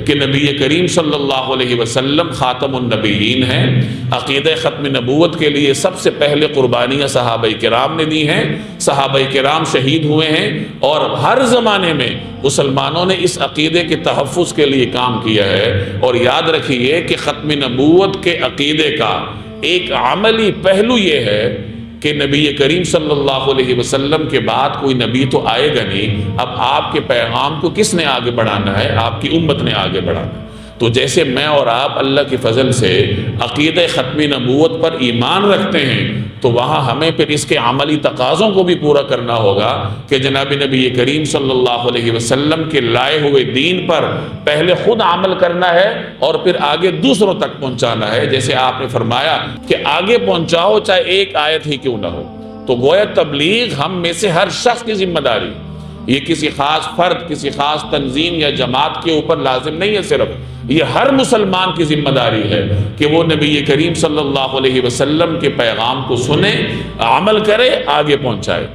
کہ نبی کریم صلی اللہ علیہ وسلم خاتم النبیین ہیں۔ عقیدہ ختم نبوت کے لیے سب سے پہلے قربانیاں صحابہ کرام نے دی ہیں، صحابہ کرام شہید ہوئے ہیں، اور ہر زمانے میں مسلمانوں نے اس عقیدے کے تحفظ کے لیے کام کیا ہے۔ اور یاد رکھیے کہ ختم نبوت کے عقیدے کا ایک عملی پہلو یہ ہے کہ نبی کریم صلی اللہ علیہ وسلم کے بعد کوئی نبی تو آئے گا نہیں، اب آپ کے پیغام کو کس نے آگے بڑھانا ہے؟ آپ کی امت نے آگے بڑھانا ہے۔ تو جیسے میں اور آپ اللہ کی فضل سے عقیدہ ختم نبوت پر ایمان رکھتے ہیں، تو وہاں ہمیں پھر اس کے عملی تقاضوں کو بھی پورا کرنا ہوگا کہ جناب نبی کریم صلی اللہ علیہ وسلم کے لائے ہوئے دین پر پہلے خود عمل کرنا ہے اور پھر آگے دوسروں تک پہنچانا ہے۔ جیسے آپ نے فرمایا کہ آگے پہنچاؤ چاہے ایک آیت ہی کیوں نہ ہو، تو گویا تبلیغ ہم میں سے ہر شخص کی ذمہ داری، یہ کسی خاص فرد، کسی خاص تنظیم یا جماعت کے اوپر لازم نہیں ہے، صرف یہ ہر مسلمان کی ذمہ داری ہے کہ وہ نبی کریم صلی اللہ علیہ وسلم کے پیغام کو سنے، عمل کرے، آگے پہنچائے۔